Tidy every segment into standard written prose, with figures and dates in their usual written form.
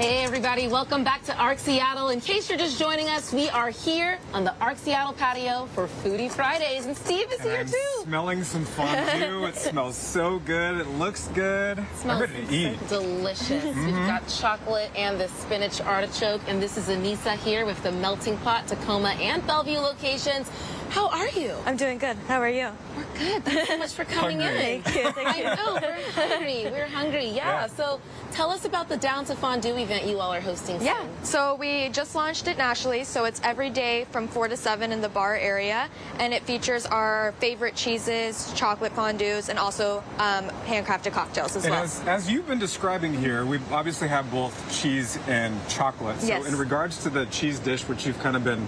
Hey everybody, welcome back to ARC Seattle. In case you're just joining us, we are here on the ARC Seattle patio for Foodie Fridays, and Steve is here too. Smelling some fondue. It smells so good. It looks good. It smells I'm ready to eat. delicious. We've got chocolate and the spinach artichoke, and this is Anessa here with the melting pot, Tacoma and Bellevue locations. How are you? I'm doing good. How are you? We're good. Thanks so much for coming in. Thank you. Thank you. I know, we're hungry. We're hungry. Yeah. So tell us about the Down to Fondue event you all are hosting soon. Yeah, so we just launched it nationally, so it's every day from 4 to 7 in the bar area, and it features our favorite cheeses, chocolate fondues, and also handcrafted cocktails as well. As you've been describing here, we obviously have both cheese and chocolate. So Yes. in regards to the cheese dish, which you've kind of been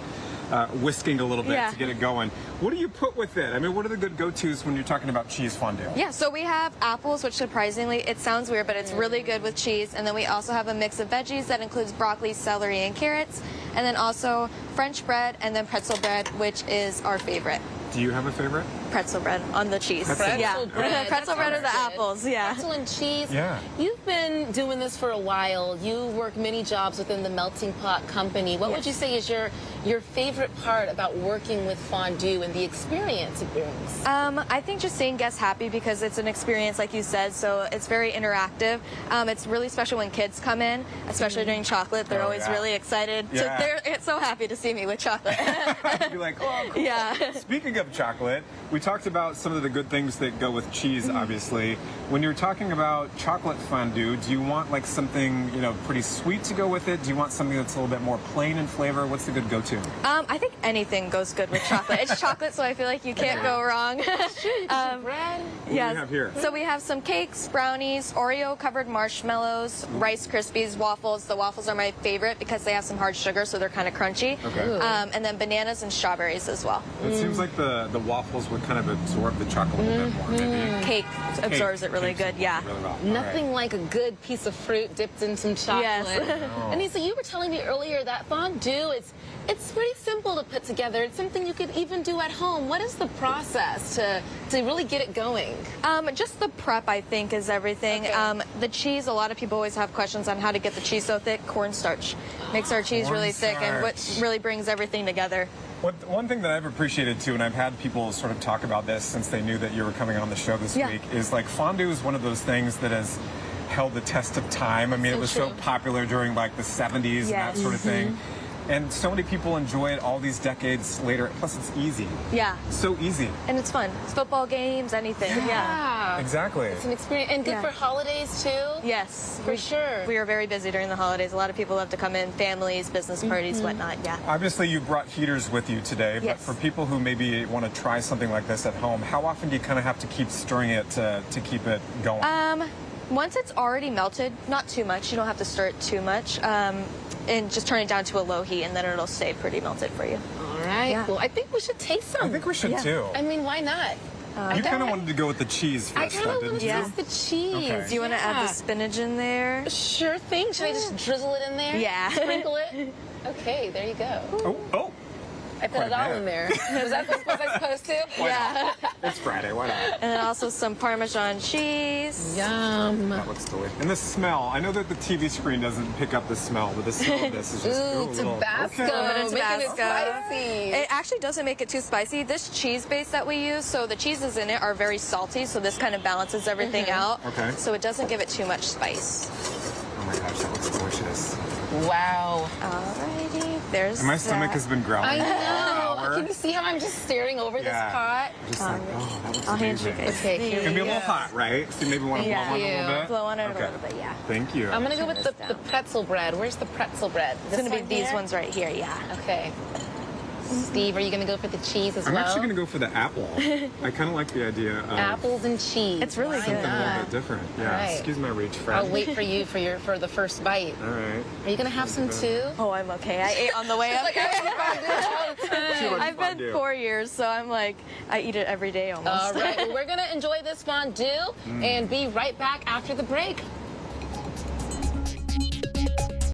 whisking a little bit to get it going, what do you put with it? I mean, what are the good go-tos when you're talking about cheese fondue? Yeah, so we have apples, which surprisingly, it sounds weird, but it's really good with cheese. And then we also have a mix of veggies that includes broccoli, celery, and carrots. And then also French bread and then pretzel bread, which is our favorite. Do you have a favorite? Pretzel bread on the cheese. Pretzel yeah. bread. Pretzel bread or the apples, yeah. Pretzel and cheese. Yeah. You've been doing this for a while. You work many jobs within the Melting Pot Company. What would you say is your favorite part about working with fondue and the experience it brings? I think just seeing guests happy, because it's an experience, like you said, so it's very interactive. It's really special when kids come in, especially during chocolate. They're always really excited. They're so happy to see me with chocolate. You're like, oh, cool. Yeah. Speaking of chocolate, we talked about some of the good things that go with cheese, obviously. When you're talking about chocolate fondue, do you want like something, you know, pretty sweet to go with it? Do you want something that's a little bit more plain in flavor? What's the good go-to? I think anything goes good with chocolate. It's chocolate, so I feel like you can't go wrong. Bread? What do you have here? So we have some cakes, brownies, Oreo-covered marshmallows, Rice Krispies, waffles. The waffles are my favorite because they have some hard sugar, so they're kind of crunchy. Okay. And then bananas and strawberries as well. It seems like the waffles would kind of absorb the chocolate a little bit more, maybe. Cake absorbs it really good, yeah. Really well. Nothing like a good piece of fruit dipped in some chocolate. Yes. Anessa, you were telling me earlier that fondue, it's pretty simple to put together. It's something you could even do at home. What is the process to really get it going? Just the prep, I think, is everything. Okay. The cheese, a lot of people always have questions on how to get the cheese so thick. Cornstarch makes our cheese really thick, and what really brings everything together. One thing that I've appreciated too, and I've had people sort of talk about this since they knew that you were coming on the show this week, is like fondue is one of those things that has held the test of time. I mean, it was so popular during like the 70s and that sort of thing. And so many people enjoy it all these decades later. Plus, it's easy. Yeah. So easy. And it's fun. It's football games, anything. Yeah. Exactly. It's an experience. And good for holidays, too? Yes. For sure. We are very busy during the holidays. A lot of people love to come in, families, business parties, whatnot, yeah. Obviously, you brought heaters with you today, but for people who maybe want to try something like this at home, how often do you kind of have to keep stirring it to keep it going? Once it's already melted, not too much. You don't have to stir it too much. And just turn it down to a low heat, and then it'll stay pretty melted for you. All right. Yeah. Well, I think we should taste some. I think we should too. I mean, why not? You kind of wanted to go with the cheese I first, kind of didn't want to you? taste the cheese. Okay. Do you want to add the spinach in there? Sure thing. Should I just drizzle it in there? Yeah. Sprinkle it? Okay, there you go. Oh. I put it all in there. Was I supposed to? Yeah. It's Friday, why not? And then also some Parmesan cheese. Yum. That looks delicious. And the smell, I know that the TV screen doesn't pick up the smell, but the smell of this is just Tabasco. Tabasco. Making it spicy. It actually doesn't make it too spicy. This cheese base that we use, so the cheeses in it are very salty, so this kind of balances everything out. Okay. So it doesn't give it too much spice. Oh my gosh, that looks delicious. Wow. Alrighty, there's And my stomach has been growling. I for an know. hour. Can you see how I'm just staring over this pot? Just like, oh, that looks I'll hand you amazing. guys. Okay, here It's gonna be a we little go. hot, right? So you maybe want to blow on it a little bit? Blow on it Okay. a little bit, yeah. Thank you. I'm going to go with this the pretzel bread. Where's the pretzel bread? It's going to be these ones right here, yeah. Okay. Steve, are you going to go for the cheese as I'm well? actually going to go for the apple. I kind of like the idea of apples and cheese. It's really something good. a little bit different. Yeah, Right. excuse my reach, friend. I'll wait for you for the first bite. All right. Are you going to have some too? Oh, I'm okay. I ate on the way up here. Too much I've been fondue. 4 years, so I'm like, I eat it every day almost. All right, well, we're going to enjoy this fondue and be right back after the break.